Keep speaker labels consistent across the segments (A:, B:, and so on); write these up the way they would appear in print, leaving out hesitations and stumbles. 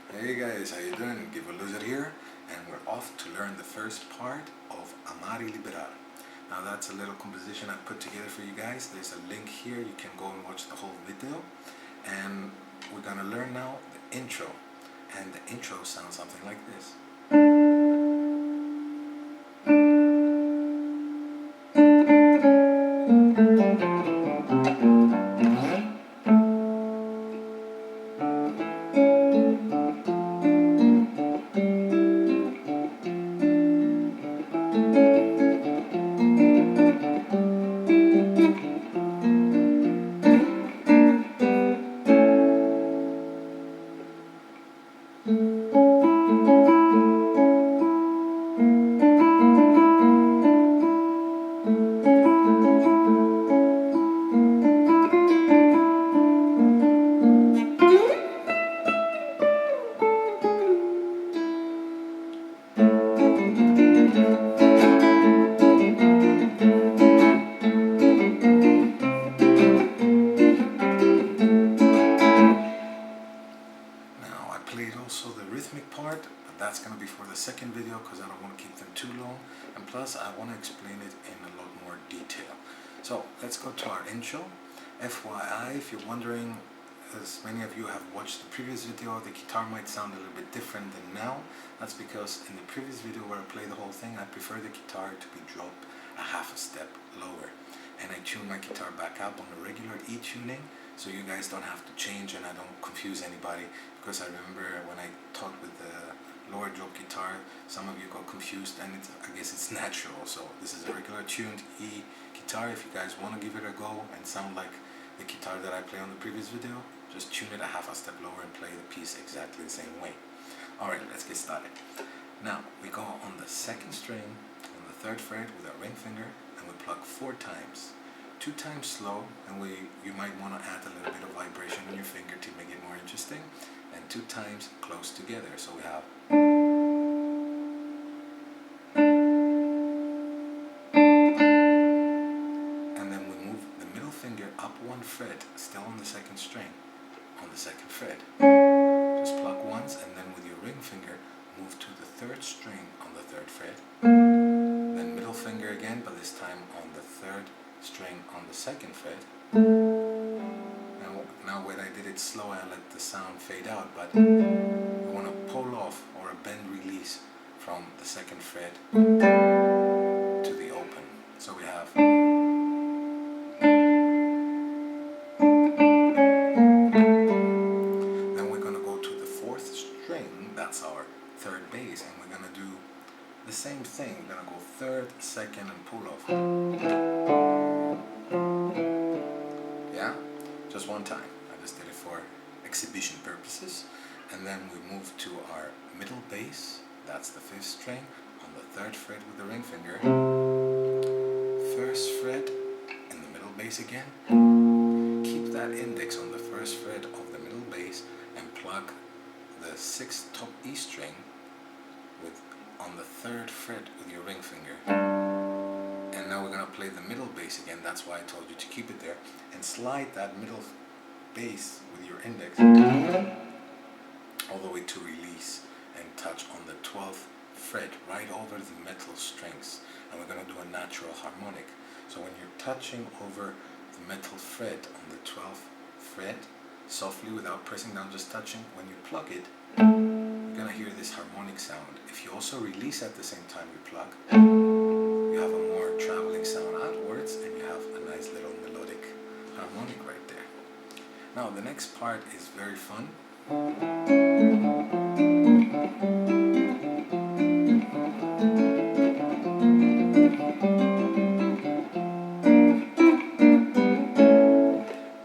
A: Hey guys, how you doing? Give a loser here, and we're off to learn the first part of Amar y Liberar. Now that's a little composition I put together for you guys. There's a link here, you can go and watch the whole video. And we're gonna learn now the intro. And the intro sounds something like this. Also the rhythmic part, but that's going to be for the second video because I don't want to keep them too long, and plus I want to explain it in a lot more detail. So let's go to our intro. FYI, if you're wondering, as many of you have watched the previous video, the guitar might sound a little bit different than now. That's because in the previous video where I play the whole thing, I prefer the guitar to be dropped a half a step lower, and I tune my guitar back up on a regular E tuning, so you guys don't have to change and I don't confuse anybody, because I remember when I talked with the lower drop guitar, some of you got confused, and I guess it's natural. So this is a regular tuned E guitar. If you guys want to give it a go and sound like the guitar that I play on the previous video, just tune it a half a step lower and play the piece exactly the same way. Alright, let's get started. Now we go on the second string on the third fret with our ring finger, and we pluck 4 times. 2 times slow, and you might want to add a little bit of vibration on your finger to make it more interesting, and 2 times close together. So we have, and then we move the middle finger up 1 fret, still on the second string, on the second fret. Just pluck once, and then with your ring finger move to the 3rd string on the 3rd fret, then middle finger again, but this time on the 3rd string on the 2nd fret. Now when I did it slow, I let the sound fade out, but we want to pull off or a bend release from the 2nd fret to the open. So we have, then we're going to go to the 4th string, that's our 3rd bass, and we're going to do the same thing. We're going to go 3rd, 2nd, and pull off. Yeah, just one time. I just did it for exhibition purposes. And then we move to our middle bass, that's the 5th string, on the 3rd fret with the ring finger. 1st fret in the middle bass again. Keep that index on the 1st fret of the middle bass and pluck the 6th top E string on the 3rd fret with your ring finger. And now we're going to play the middle bass again. That's why I told you to keep it there, and slide that middle bass with your index all the way to release and touch on the 12th fret right over the metal strings, and we're going to do a natural harmonic. So when you're touching over the metal fret on the 12th fret, softly without pressing down, just touching, when you pluck it, you're going to hear this harmonic sound. If you also release at the same time you pluck, you have a more traveling sound outwards, and you have a nice little melodic harmonic right there. Now the next part is very fun.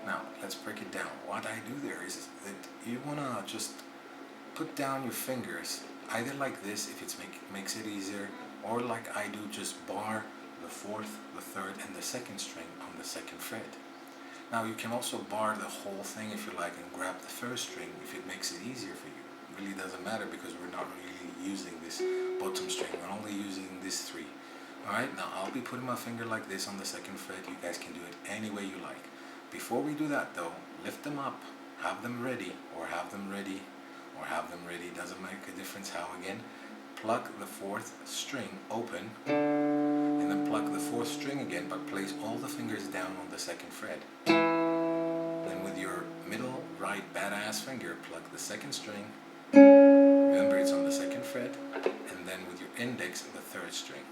A: Now let's break it down. What I do there is that you want to just put down your fingers either like this if it makes it easier, or like I do, just bar the 4th, the 3rd, and the 2nd string on the 2nd fret. Now you can also bar the whole thing if you like, and grab the 1st string if it makes it easier for you. It really doesn't matter, because we're not really using this bottom string, we're only using these 3. Alright, now I'll be putting my finger like this on the 2nd fret. You guys can do it any way you like. Before we do that though, lift them up, have them ready, or have have them ready, doesn't make a difference how. Again, pluck the 4th string open, and then pluck the 4th string again, but place all the fingers down on the 2nd fret. Then with your middle right badass finger, pluck the 2nd string, remember it's on the 2nd fret, and then with your index the 3rd string.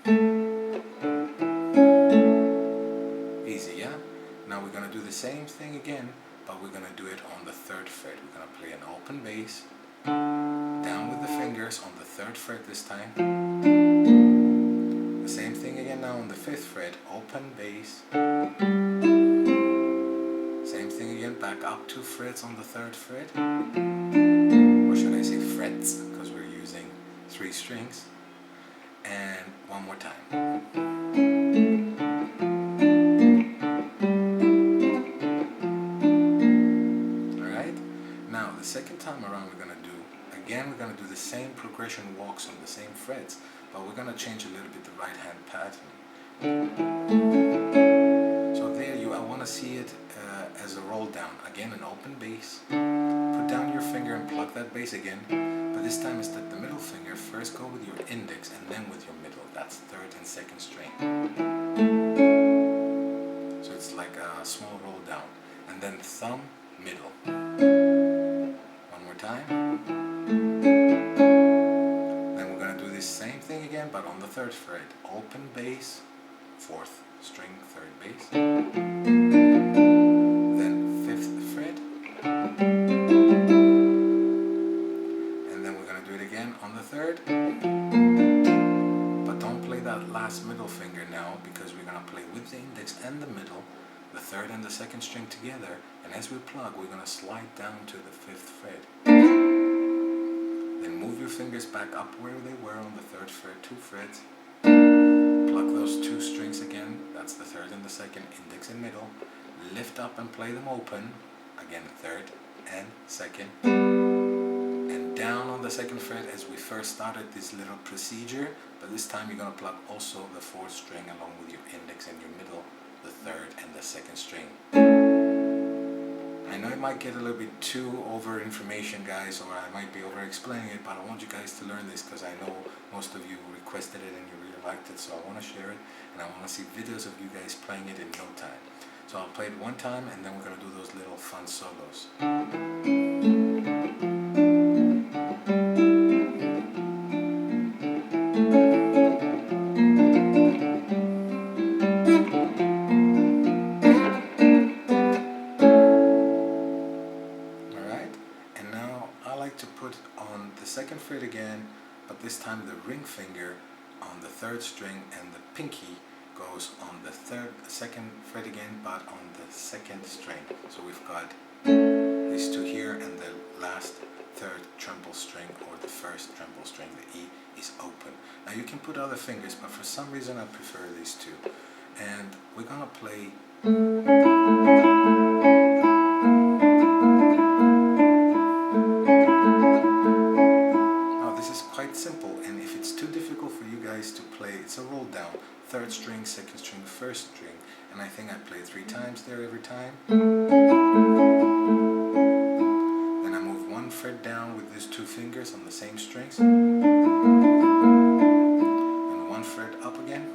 A: Easy, yeah? Now we're going to do the same thing again, but we're going to do it on the 3rd fret. We're going to play an open bass, down with the fingers on the 3rd fret this time. The same thing again now on the 5th fret, open bass. Same thing again, back up 2 frets on the 3rd fret. Or should I say frets, because we're using 3 strings. And one more time. Second time around we're going to do, again we're going to do the same progression walks on the same frets, but we're going to change a little bit the right hand pattern. So there I want to see it as a roll down. Again an open bass, put down your finger and pluck that bass again, but this time instead the middle finger, first go with your index and then with your middle, that's 3rd and 2nd string. So it's like a small roll down, and then thumb, middle. Time. Then we're going to do this same thing again, but on the 3rd fret, open bass, 4th string, 3rd bass, then 5th fret, and then we're going to do it again on the 3rd, but don't play that last middle finger now, because we're going to play with the index and the middle, the 3rd and the 2nd string together, and as we plug we're going to slide down to the 5th fret. Then move your fingers back up where they were on the 3rd fret, 2 frets, pluck those 2 strings again, that's the 3rd and the 2nd, index and middle, lift up and play them open, again 3rd and 2nd, and down on the 2nd fret as we first started this little procedure, but this time you're going to pluck also the 4th string along with your index and your middle, the 3rd and the 2nd string. I know it might get a little bit too over information, guys, or I might be over explaining it, but I want you guys to learn this because I know most of you requested it and you really liked it, so I want to share it and I want to see videos of you guys playing it in no time. So I'll play it one time and then we're going to do those little fun solos. To put on the 2nd fret again, but this time the ring finger on the 3rd string and the pinky goes on the 2nd fret again, but on the 2nd string. So we've got these 2 here, and the last 3rd treble string or the 1st treble string, the E, is open. Now you can put other fingers, but for some reason I prefer these 2. And we're gonna play simple, and if it's too difficult for you guys to play, it's a roll down, 3rd string, 2nd string, 1st string, and I think I play 3 times there every time. Then I move 1 fret down with these 2 fingers on the same strings, and 1 fret up again.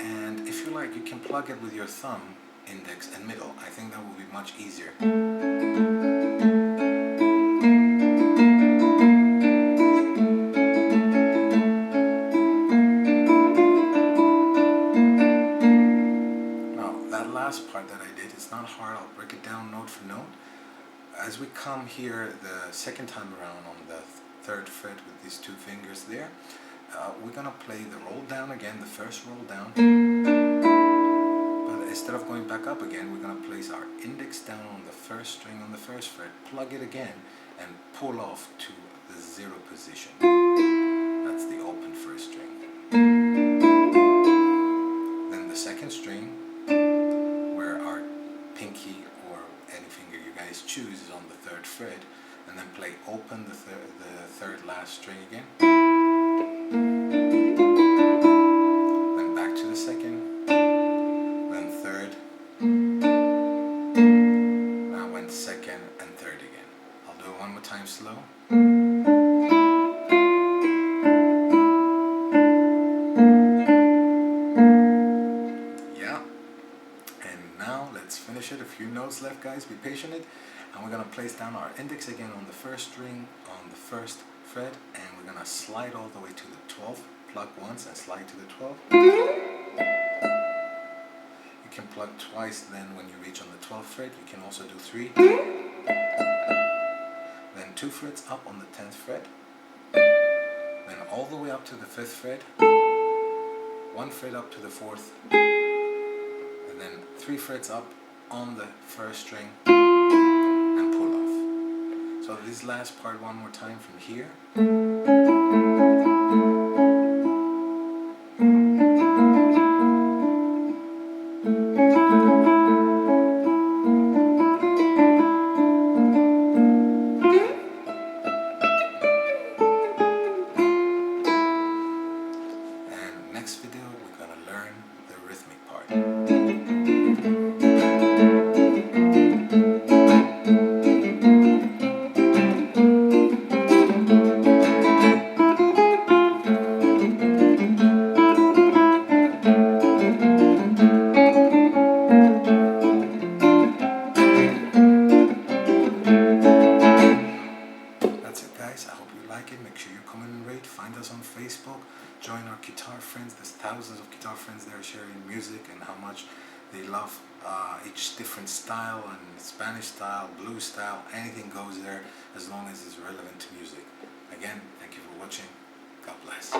A: And if you like, you can plug it with your thumb, index and middle. I think that will be much easier. Part that I did, it's not hard, I'll break it down note for note. As we come here the 2nd time around on the 3rd fret with these 2 fingers there, we're gonna play the roll down again, the 1st roll down, but instead of going back up again, we're gonna place our index down on the 1st string on the 1st fret, plug it again, and pull off to the 0 position. That's the open 1st string. Then the 2nd string, pinky or any finger you guys choose, is on the 3rd fret, and then play open the 3rd last string again, then back to the 2nd, then 3rd. Now went 2nd, time slow. Yeah. And now let's finish it. A few notes left, guys. Be patient. And we're going to place down our index again on the first string on the first fret, and we're going to slide all the way to the 12th. Pluck once and slide to the 12th. You can pluck twice then when you reach on the 12th fret. You can also do 3. Then 2 frets up on the 10th fret. Then all the way up to the 5th fret. 1 fret up to the 4th. And then 3 frets up on the first string. And pull off. So this last part one more time from here. Next video we're going to learn the rhythmic part. That's it, guys. I hope you like it. Make sure you comment and rate. Find us on Facebook. Join our guitar friends. There's thousands of guitar friends there sharing music and how much they love each different style, and Spanish style, blues style, anything goes there as long as it's relevant to music. Again, thank you for watching. God bless.